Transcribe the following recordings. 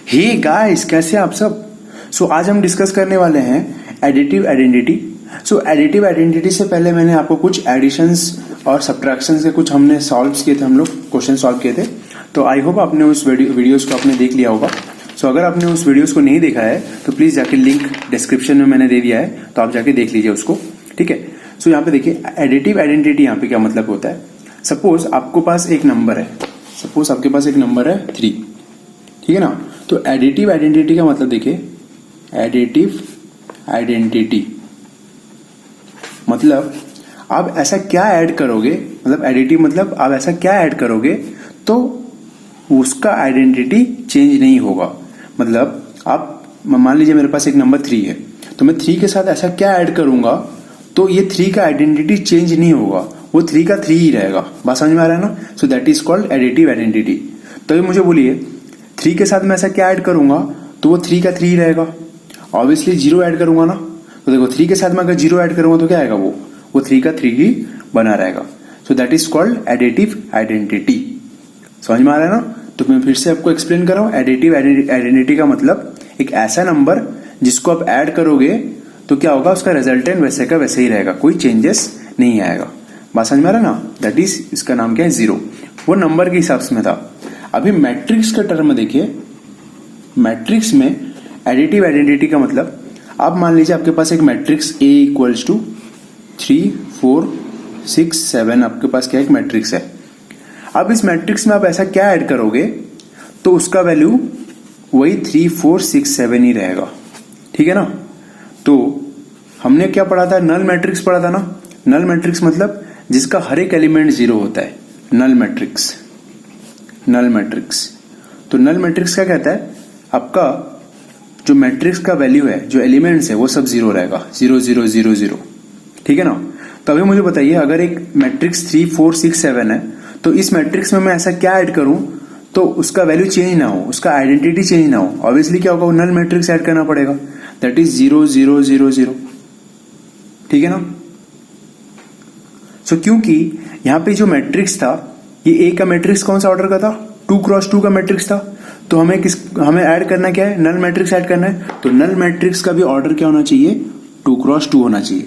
Hey guys, कैसे आप सब। आज हम डिस्कस करने वाले हैं एडिटिव आइडेंटिटी। एडिटिव आइडेंटिटी से पहले मैंने आपको कुछ एडिशंस और सब्ट्रैक्शन से कुछ हमने सॉल्व किए थे, हम लोग क्वेश्चन सॉल्व किए थे। तो आई होप आपने उस वीडियोस को आपने देख लिया होगा। अगर आपने उस वीडियोस को नहीं देखा है तो प्लीज जाके लिंक डिस्क्रिप्शन में मैंने दे दिया है, तो आप जाके देख लीजिए उसको। ठीक है। यहाँ पे देखिए एडिटिव आइडेंटिटी यहाँ पे क्या मतलब होता है। सपोज आपके पास एक नंबर है, 3, ठीक है ना। तो एडिटिव आइडेंटिटी का मतलब देखिए, एडिटिव आइडेंटिटी मतलब आप ऐसा क्या ऐड करोगे, मतलब एडिटिव मतलब आप ऐसा क्या ऐड करोगे तो उसका आइडेंटिटी चेंज नहीं होगा। मतलब आप मान लीजिए मेरे पास एक नंबर 3 है, तो मैं 3 के साथ ऐसा क्या ऐड करूंगा तो ये 3 का आइडेंटिटी चेंज नहीं होगा, वो 3 का 3 ही रहेगा। बात समझ में आ रहा है ना। So that is called additive identity. तो ये मुझे बोलिए 3 के साथ मैं ऐसा क्या ऐड करूंगा तो वो 3 का 3 ही रहेगा। ऑब्वियसली 0 ऐड करूंगा ना, तो देखो 3 के साथ मैं अगर 0 ऐड करूंगा तो क्या आएगा, वो 3 का 3 ही बना रहेगा। So that is called additive identity. समझ में आ रहा है ना। तो मैं फिर से आपको एक्सप्लेन कर रहा हूं। एडिटिव आइडेंटिटी का मतलब एक ऐसा नंबर जिसको आप ऐड करोगे तो क्या होगा, उसका रिजल्टेंट वैसे का वैसे ही रहेगा, कोई चेंजेस नहीं आएगा। बात समझ में आ रहा है ना। दैट इज, इसका नाम क्या है, 0। वो नंबर के हिसाब से में था। अभी मैट्रिक्स के टर्म में देखिए, मैट्रिक्स में एडिटिव आइडेंटिटी का मतलब आप मान लीजिए आपके पास एक मैट्रिक्स A इक्वल्स टू 3, 4, 6, 7 आपके पास क्या एक मैट्रिक्स है। अब इस मैट्रिक्स में आप ऐसा क्या ऐड करोगे तो उसका वैल्यू वही 3, 4, 6, 7 ही रहेगा। ठीक है ना। तो हमने क्या पढ़ा था, नल मैट्रिक्स पढ़ा था ना। नल मैट्रिक्स मतलब जिसका हर एक एलिमेंट 0 होता है, नल मैट्रिक्स। नल मैट्रिक्स, तो नल मैट्रिक्स क्या कहता है, आपका जो मैट्रिक्स का वैल्यू है, जो एलिमेंट्स है वो सब 0 रहेगा, 0 0 0 0। ठीक है ना। तो अभी मुझे बताइए, अगर एक मैट्रिक्स 3, 4, 6, 7 है तो इस मैट्रिक्स में मैं ऐसा क्या ऐड करूं तो उसका वैल्यू चेंज ना हो, उसका आइडेंटिटी चेंज ना हो। ऑब्वियसली क्या होगा, वो नल मैट्रिक्स ऐड करना पड़ेगा। That is 0 0 0 0। ठीक है ना। क्योंकि यहां पे जो मैट्रिक्स था, ये ए का मैट्रिक्स कौन सा ऑर्डर का था, 2 क्रॉस 2 का मैट्रिक्स था। तो हमें ऐड करना क्या है, नल मैट्रिक्स ऐड करना है। तो नल मैट्रिक्स का भी ऑर्डर क्या होना चाहिए, 2 क्रॉस 2 होना चाहिए।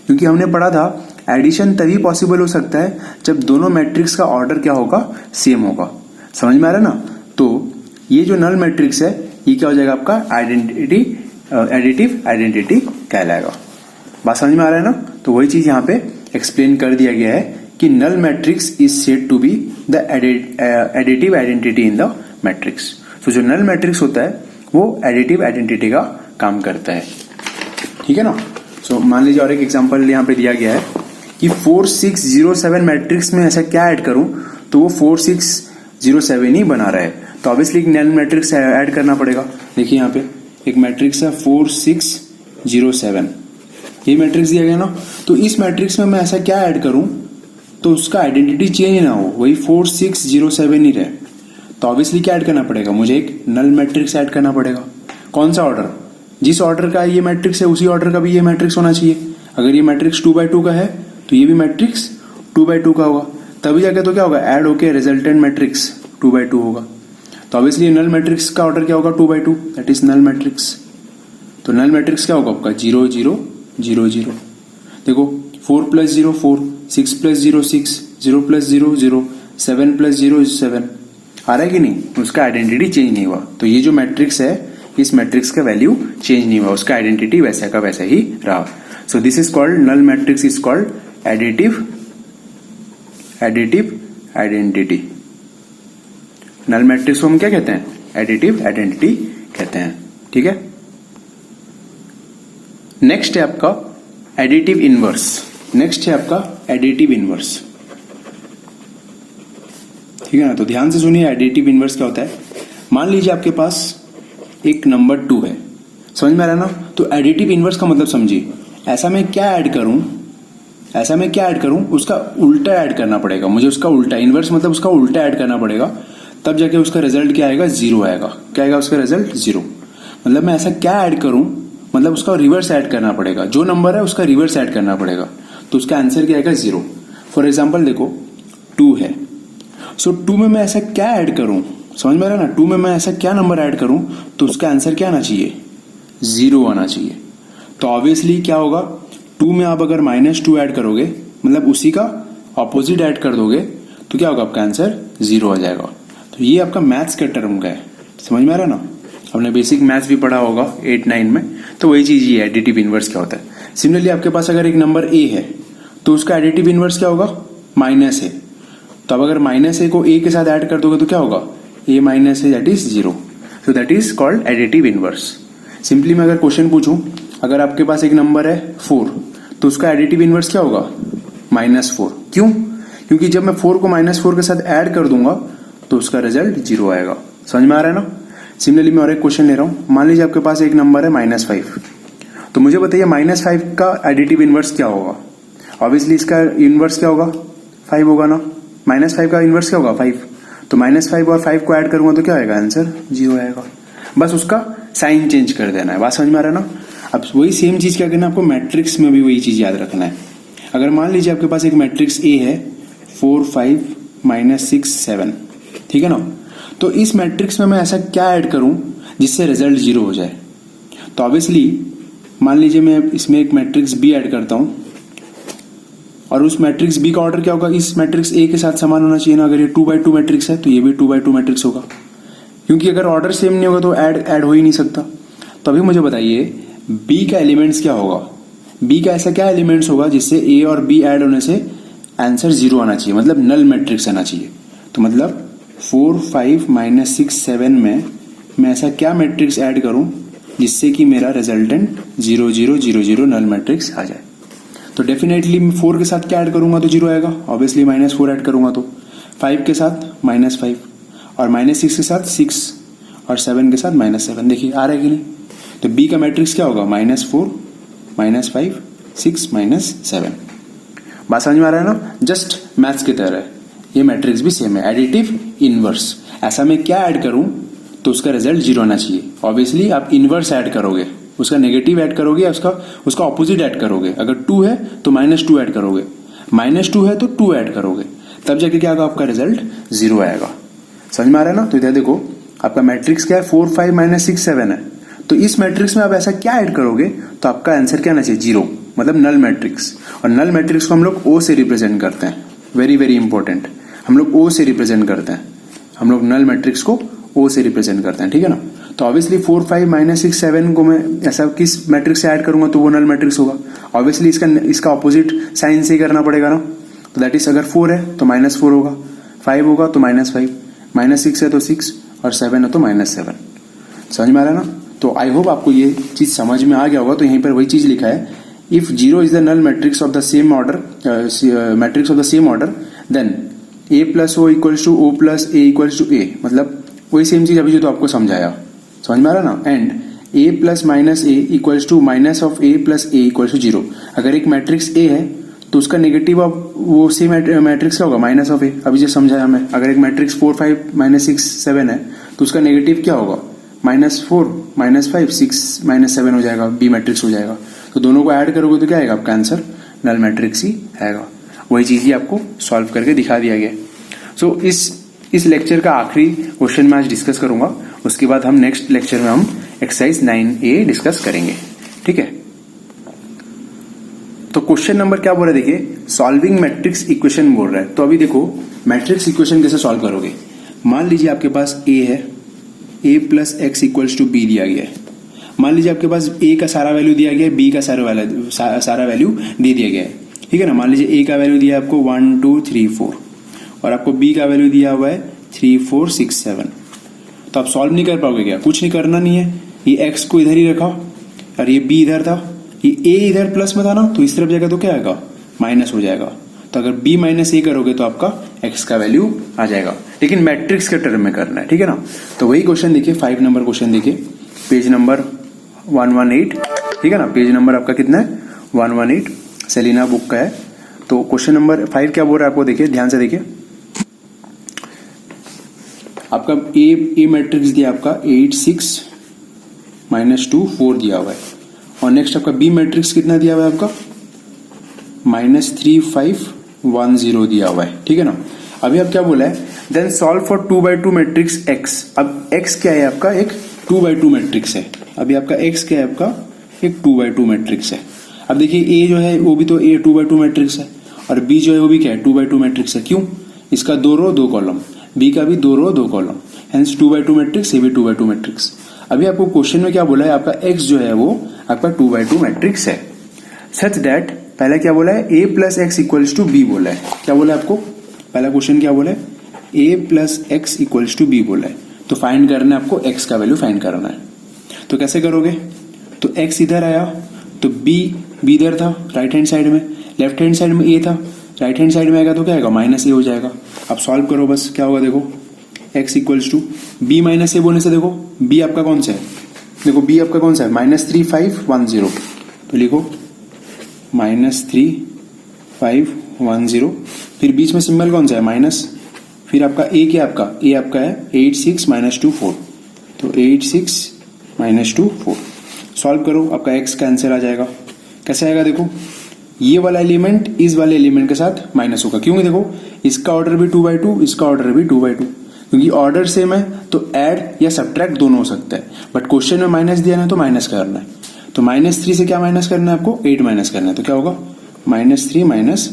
क्योंकि हमने पढ़ा था एडिशन तभी पॉसिबल हो सकता है जब दोनों मैट्रिक्स का ऑर्डर क्या होगा, सेम होगा। समझ में आ रहा है ना। तो ये जो नल मैट्रिक्स है ये क्या हो जाएगा, आपका एडिटिव आइडेंटिटी कहलाएगा। बात समझ में आ रहा है ना। तो वही चीज यहाँ पे एक्सप्लेन कर दिया गया है कि null matrix is said to be the additive identity in the matrix. तो जो नल मैट्रिक्स होता है वो एडिटिव आइडेंटिटी का काम करता है। ठीक है ना। मान लीजिए और एक एग्जांपल यहाँ पे दिया गया है कि 4 6 0 7 मैट्रिक्स में ऐसा क्या ऐड करूं तो वो 4 6 0 7 ही बना रहा है। तो ऑब्वियसली एक नल मैट्रिक्स ऐड करना पड़ेगा। देखिए यहाँ पे एक मैट्रिक्स है 4 6 0 7, ये मैट्रिक्स दिया गया ना। तो इस मैट्रिक्स में मैं ऐसा क्या ऐड करूं तो उसका आइडेंटिटी चेंज ना हो, वही 4 6 0 7 ही रहे। तो ऑब्वियसली क्या ऐड करना पड़ेगा, मुझे एक नल मैट्रिक्स ऐड करना पड़ेगा। कौन सा ऑर्डर, जिस ऑर्डर का ये मैट्रिक्स है उसी ऑर्डर का भी ये मैट्रिक्स होना चाहिए। अगर ये मैट्रिक्स 2x2 का है तो ये भी मैट्रिक्स 2x2 का होगा, तभी जाके तो क्या होगा, ऐड होके रिजल्टेंट मैट्रिक्स 2x2 होगा। तो ऑब्वियसली नल मैट्रिक्स का ऑर्डर क्या होगा, 2x2, that is null matrix. तो नल मैट्रिक्स क्या होगा आपका, 0 0 0 0। देखो 4 + 0 4, 6 + 0 6, 0 + 0 0, 7 + 0 7 आ रहा है कि नहीं, उसका आइडेंटिटी चेंज नहीं हुआ। तो ये जो मैट्रिक्स है इस मैट्रिक्स का वैल्यू चेंज नहीं हुआ, उसका आइडेंटिटी वैसा का वैसा ही रहा। So this is called, null matrix is called additive identity. Null matrix को हम क्या कहते हैं, एडिटिव आइडेंटिटी कहते हैं। ठीक है। नेक्स्ट है आपका एडिटिव इनवर्स। ठीक है ना। तो ध्यान से सुनिए, एडिटिव इनवर्स क्या होता है। मान लीजिए आपके पास एक नंबर 2 है, समझ में आ रहा है ना। तो एडिटिव इनवर्स का मतलब समझिए, ऐसा मैं क्या ऐड करूं उसका उल्टा ऐड करना पड़ेगा मुझे, उसका उल्टा। इनवर्स मतलब उसका उल्टा ऐड करना पड़ेगा, तब जाके उसका रिजल्ट क्या आएगा, 0 आएगा। क्या आएगा उसका रिजल्ट, 0। मतलब मैं ऐसा क्या ऐड करूं, मतलब उसका रिवर्स ऐड करना पड़ेगा, जो नंबर है उसका रिवर्स ऐड करना पड़ेगा, तो उसका आंसर क्या आएगा, 0। फॉर एग्जाम्पल देखो 2 है, 2 में मैं ऐसा क्या ऐड करूं समझ में आ रहा है ना। 2 में मैं ऐसा क्या नंबर ऐड करूं तो उसका आंसर क्या आना चाहिए, 0 आना चाहिए। तो ऑब्वियसली क्या होगा, 2 में आप अगर -2 ऐड करोगे, मतलब उसी का ऑपोजिट ऐड कर दोगे, तो क्या होगा, आपका आंसर 0 आ जाएगा। तो ये आपका मैथ्स का टर्म का है, समझ में आ रहा है ना। हमने बेसिक मैथ्स भी पढ़ा होगा 8-9 में, तो वही चीज ये एडिटिव इनवर्स क्या होता है। सिमिलरली आपके पास अगर एक नंबर a है तो उसका एडिटिव इनवर्स क्या होगा, -a। तो अब अगर -a को a के साथ ऐड कर दोगे तो क्या होगा, a - a that is 0। So that is called additive inverse. Simply मैं अगर क्वेश्चन पूछूं, अगर आपके पास एक नंबर है 4 तो उसका एडिटिव इनवर्स क्या होगा, -4। क्यों, क्योंकि जब मैं 4 को -4 के साथ ऐड कर दूंगा तो उसका रिजल्ट 0 आएगा। समझ में आ रहा है ना। सिमिलरली मैं और एक क्वेश्चन ले रहा हूं, मान लीजिए आपके पास एक नंबर है -5, तो मुझे बताइए -5 का एडिटिव इनवर्स क्या होगा। ऑब्वियसली इसका इनवर्स क्या होगा, 5 होगा ना। -5 का इनवर्स क्या होगा, 5। तो -5 और 5 को ऐड करूंगा तो क्या आएगा, आंसर 0 आएगा। बस उसका साइन चेंज कर देना है, बात समझ में आ रहा है ना। अब वही सेम चीज क्या करना है आपको, मैट्रिक्स में भी वही चीज याद रखना है। अगर मान लीजिए आपके पास एक मैट्रिक्स ए है 4 5 -6 7, ठीक है ना। तो इस मैट्रिक्स में मैं ऐसा क्या ऐड करूं जिससे रिजल्ट 0 हो जाए। तो ऑब्वियसली मान लीजिए मैं इसमें एक मैट्रिक्स बी ऐड करता हूं, और उस मैट्रिक्स बी का ऑर्डर क्या होगा, इस मैट्रिक्स ए के साथ समान होना चाहिए ना। अगर ये 2x2 मैट्रिक्स है तो ये भी 2x2 मैट्रिक्स होगा, क्योंकि अगर ऑर्डर सेम नहीं होगा तो ऐड हो ही नहीं सकता। तो अभी मुझे बताइए बी का एलिमेंट्स क्या होगा, बी का ऐसा क्या एलिमेंट्स होगा जिससे ए और बी ऐड होने से आंसर 0 आना चाहिए, मतलब नल मैट्रिक्स आना चाहिए। तो मतलब 4 5 -6 7 में मैं ऐसा क्या मैट्रिक्स ऐड करूं जिससे कि मेरा रिजल्टेंट 0 0 0 0 नल मैट्रिक्स आ जाए। तो डेफिनेटली 4 के साथ क्या ऐड करूंगा तो 0 आएगा, ऑब्वियसली -4 ऐड करूंगा तो 5 के साथ -5, और -6 के साथ 6, और 7 के साथ -7। देखिए आ रहा है कि नहीं। तो बी का मैट्रिक्स क्या होगा, -4 -5 6 -7। बात समझ में आ रहा है ना। जस्ट मैथ्स की तरह है, ये मैट्रिक्स भी सेम है, एडिटिव इनवर्स। ऐसा मैं क्या ऐड करूं तो उसका रिजल्ट 0 आना चाहिए। ऑब्वियसली आप इनवर्स ऐड करोगे, उसका नेगेटिव ऐड करोगे, या उसका ऑपोजिट ऐड करोगे। अगर 2 है तो -2 ऐड करोगे, -2 है तो 2 ऐड करोगे, तब जाके क्या होगा, आपका रिजल्ट 0 आएगा। समझ में आ रहा है ना। तो इधर देखो आपका मैट्रिक्स क्या है, 4 5 -6 7 है। तो इस मैट्रिक्स में आप ऐसा क्या ऐड करोगे तो आपका आंसर क्या आना चाहिए, 0, मतलब नल मैट्रिक्स। और नल मैट्रिक्स को हम लोग O से रिप्रेजेंट करते हैं, वेरी वेरी इंपॉर्टेंट। हम लोग O से रिप्रेजेंट करते हैं, हम लोग नल मैट्रिक्स को O से रिप्रेजेंट करते हैं, ठीक है ना। तो ऑब्वियसली 4 5 -6 7 को मैं ऐसा किस मैट्रिक्स से ऐड करूंगा तो वो नल मैट्रिक्स होगा। ऑब्वियसली इसका ऑपोजिट साइन से ही करना पड़ेगा ना। तो दैट इज अगर 4 है तो -4 होगा, 5 होगा तो -5, -6 है तो 6, और 7 है तो -7। समझ में आ रहा है ना। तो आई होप आपको ये चीज समझ में आ गया होगा। तो यहीं पर वही चीज लिखा है, if 0 is the null matrix of the same order, matrix of the same order, then A + O = O + A = A। मतलब वही सेम चीज अभी जो तो आपको समझाया, समझ में आ रहा ना। And A + -A = -(A + A = 0)। अगर एक मैट्रिक्स A है तो उसका नेगेटिव ऑफ वो सेम मैट्रिक्स क्या होगा, -(A)। अभी जो समझाया मैं, अगर एक मैट्रिक्स 4 5 -6 7 है तो उसका नेगेटिव क्या होगा, -4 -5 6 -7 हो जाएगा, बी मैट्रिक्स हो जाएगा। तो दोनों को ऐड करोगे तो क्या आएगा, आपका आंसर नल मैट्रिक्स ही आएगा। वही चीज ही आपको सॉल्व करके दिखा दिया गया। सो इस लेक्चर का आखिरी क्वेश्चन मैं आज डिस्कस करूंगा, उसके बाद हम नेक्स्ट लेक्चर में हम एक्सरसाइज 9A डिस्कस करेंगे, ठीक है। तो क्वेश्चन नंबर क्या बोल रहा है, देखिए सॉल्विंग मैट्रिक्स इक्वेशन बोल रहा है। तो अभी देखो मैट्रिक्स इक्वेशन कैसे सॉल्व करोगे। मान लीजिए आपके पास A है, A + x = B दिया गया है। मान लीजिए आपके पास A का सारा वैल्यू दिया गया है, B का सारा वैल्यू दे दिया गया है, ठीक है ना। मान लीजिए A का वैल्यू दिया है आपको 1 2 3 4, और आपको B का वैल्यू दिया हुआ है 3 4 6 7। तो आप सॉल्व नहीं कर पाओगे क्या, कुछ नहीं करना नहीं है। ये x को इधर ही रखा, और ये B इधर था, ये A इधर प्लस में था ना, तो इस तरफ जाएगा तो क्या आएगा, माइनस हो जाएगा। तो अगर B - A करोगे तो आपका x का वैल्यू आ जाएगा, लेकिन मैट्रिक्स के टर्म में करना है, ठीक है ना। तो वही क्वेश्चन देखिए, 5 नंबर क्वेश्चन देखिए, पेज नंबर 118, ठीक है ना। पेज नंबर आपका कितना है, 118, सेलिना बुक का है। तो क्वेश्चन नंबर 5 क्या बोल रहा है आपको, देखिए ध्यान से देखिए। आपका ए मैट्रिक्स दिया आपका 8 6 -2 4 दिया हुआ है, और नेक्स्ट आपका बी मैट्रिक्स कितना दिया हुआ है आपका, -3 5 1 0 दिया हुआ है, ठीक है ना। अभी अब क्या बोला है, then solve for 2x2 matrix x। अब x क्या है आपका, एक 2x2 मैट्रिक्स है। अभी आपका x क्या है, आपका एक 2x2 मैट्रिक्स है। अब देखिए a जो है वो भी तो a 2x2 मैट्रिक्स है, और b जो है वो भी क्या है 2x2 मैट्रिक्स है। क्यों, इसका 2 रो 2 कॉलम, b का भी 2 रो 2 कॉलम, हेंस 2x2 मैट्रिक्स, ये भी 2x2 मैट्रिक्स। अभी आपको क्वेश्चन में क्या बोला है, आपका x जो है वो आपका 2x2 मैट्रिक्स है, सच दैट पहला क्या बोला है, a plus X equals to B बोला है। क्या बोला है आपको, पहला क्वेश्चन क्या बोला है, a plus X equals to B बोला है। तो फाइंड करना है आपको, x का वैल्यू फाइंड करना है। तो कैसे करोगे, तो x इधर आया तो b इधर था राइट हैंड साइड में, लेफ्ट हैंड साइड में a था, राइट हैंड साइड में आएगा तो क्या आएगा, माइनस a हो जाएगा। अब सॉल्व करो बस, क्या होगा देखो, x equals to b minus a बोलने से देखो b आपका कौन सा है, देखो b आपका कौन सा है, -3510। तो लिखो -3510, फिर बीच में सिंबल कौन सा है, माइनस, फिर आपका a क्या आपका, a आपका है 86 - 24, तो 86 - 24। सॉल्व करो, आपका x का आंसर आ जाएगा। कैसे आएगा देखो, ये वाला एलिमेंट इस वाले एलिमेंट के साथ माइनस होगा, क्योंकि देखो इसका ऑर्डर भी 2x2, इसका ऑर्डर भी 2x2, क्योंकि ऑर्डर सेम है तो ऐड या सब्ट्रैक्ट दोनों हो सकता है, बट क्वेश्चन में माइनस दिया ना तो माइनस करना है। तो -3 से क्या माइनस करना है आपको, 8 माइनस करना है। तो क्या होगा, -3 -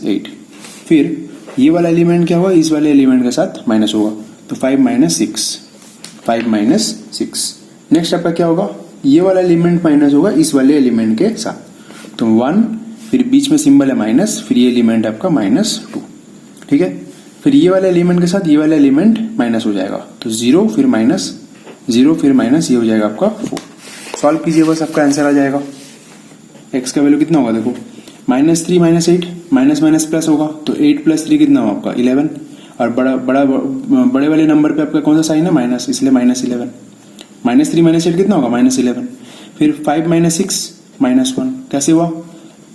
8, फिर ये वाला एलिमेंट क्या होगा, इस वाले एलिमेंट के साथ माइनस होगा, तो 5 - 6। नेक्स्ट आपका क्या होगा, ये वाला एलिमेंट माइनस होगा इस वाले एलिमेंट के साथ, तो 1, फिर बीच में सिंबल है माइनस, फिर ये एलिमेंट आपका -2, ठीक है। फिर ये वाले एलिमेंट के साथ ये वाला एलिमेंट माइनस हो जाएगा, तो 0 फिर माइनस, 0 फिर माइनस, ये हो जाएगा आपका 4। सॉल्व कीजिए बस, आपका आंसर आ जाएगा। x का वैल्यू कितना होगा देखो, -3 - 8, माइनस माइनस प्लस होगा, तो 8 + 3 कितना होगा आपका 11, और बड़े वाले नंबर पे आपका कौन सा साइन है, माइनस, इसलिए -11। -3 - 8 कितना होगा, -11, फिर 5 - 6 -1, कैसे हुआ,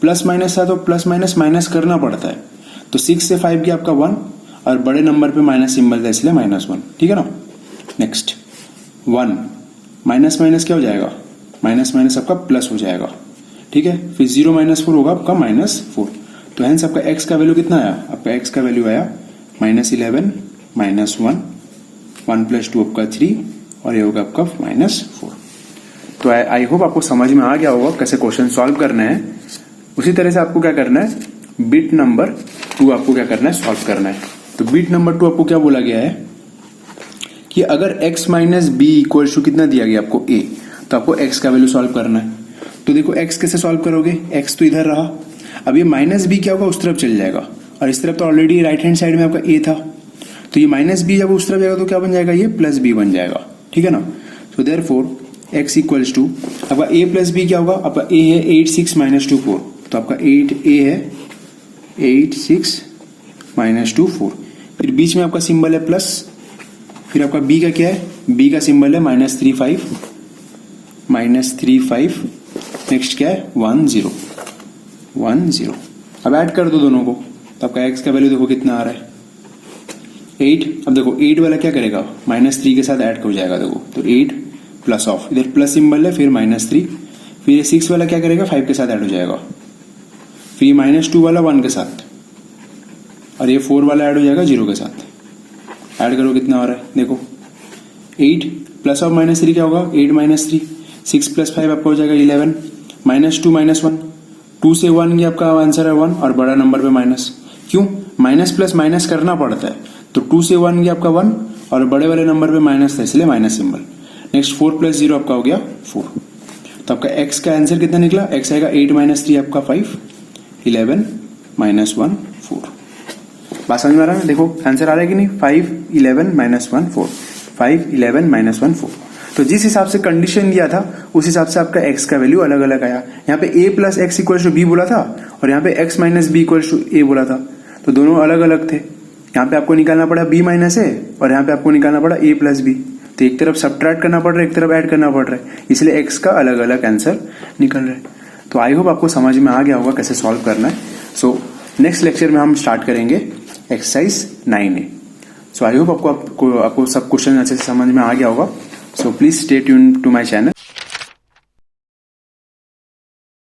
प्लस माइनस था तो प्लस माइनस माइनस करना पड़ता है, तो 6 से 5 गया आपका 1, और बड़े नंबर पे माइनस सिंबल था इसलिए -1, ठीक है ना। नेक्स्ट 1 माइनस माइनस क्या हो जाएगा, माइनस माइनस आपका प्लस हो जाएगा, ठीक है। फिर 0 - 4 होगा आपका -4, तो हेंस आपका x का वैल्यू कितना आया, आपका x का वैल्यू आया -11 - 1, 1 + 2 आपका 3, और ये होगा आपका -4। तो आई होप आपको समझ में आ गया होगा कैसे क्वेश्चन सॉल्व करना है। उसी तरह से आपको क्या करना है, बिट नंबर 2 आपको क्या करना है, सॉल्व करना है। तो बिट नंबर 2 आपको क्या बोला गया है कि अगर x - b इक्वल टू कितना दिया गया आपको a, तो आपको x का वैल्यू सॉल्व करना है। तो देखो x कैसे सॉल्व करोगे, x तो इधर रहा, अब ये -b क्या होगा, उस तरफ चल जाएगा, और इस तरफ तो ऑलरेडी राइट हैंड साइड में आपका a था, तो ये -b जब उस तरफ जाएगा तो क्या बन जाएगा, ये +b बन जाएगा, ठीक है ना। तो देयरफॉर x इक्वल्स टू आपका a + b क्या होगा, आपका a है 86 - 24, तो आपका 8a है 86 - 24, फिर बीच में आपका सिंबल है प्लस, फिर आपका b का क्या है, b का सिंबल है -35, नेक्स्ट क्या है 10। अब ऐड कर दो दोनों को, तो आपका x का वैल्यू देखो कितना आ रहा है 8। अब देखो 8 वाला क्या करेगा, -3 के साथ ऐड हो जाएगा, देखो तो 8 प्लस ऑफ, इधर प्लस सिंबल है, फिर -3, फिर ये 6 वाला क्या करेगा, 5 के साथ ऐड हो जाएगा, फिर ये -2 वाला 1 के साथ, और ये 4 वाला ऐड हो जाएगा 0 के साथ। ऐड करो कितना हो रहा है देखो, 8 प्लस ऑफ -3 क्या होगा, 8 - 3, 6 + 5 आपका हो जाएगा 11, -2 - 1, 2 से 1 ये आपका आंसर है 1, और बड़ा नंबर पे माइनस, क्यों, माइनस प्लस माइनस करना पड़ता है, तो 2 से 1 ये आपका 1, और बड़े वाले नंबर पे माइनस था इसलिए माइनस सिंबल। नेक्स्ट 4 + 0 आपका हो गया 4, तो आपका x का आंसर कितना निकला, x आएगा 8 - 3 आपका 5, 11 - 1 4। बात समझ में आ रहा है, देखो आंसर आ रहा है कि नहीं, 5 11 - 1 4, 5 11 - 1 4। तो जिस हिसाब से कंडीशन दिया था उस हिसाब से आपका x का वैल्यू अलग अलग आया। यहाँ पे a + x = b बोला था, और यहाँ पे x - b = a बोला था, तो दोनों अलग अलग थे। यहाँ पे आपको निकालना पड़ा b - a, और यहाँ पे आपको निकालना पड़ा a + b, तो एक तरफ सब्ट्रैक्ट करना पड़ रहा है, एक तरफ ऐड करना पड़ रहा है, इसलिए x का अलग अलग आंसर निकल रहा है। तो आई होप आपको समझ में आ गया होगा कैसे सॉल्व करना है। सो नेक्स्ट लेक्चर में हम स्टार्ट करेंगे exercise 9A। So I hope आपको सब क्वेश्चन अच्छे से समझ में आ गया होगा। So please stay tune to my channel.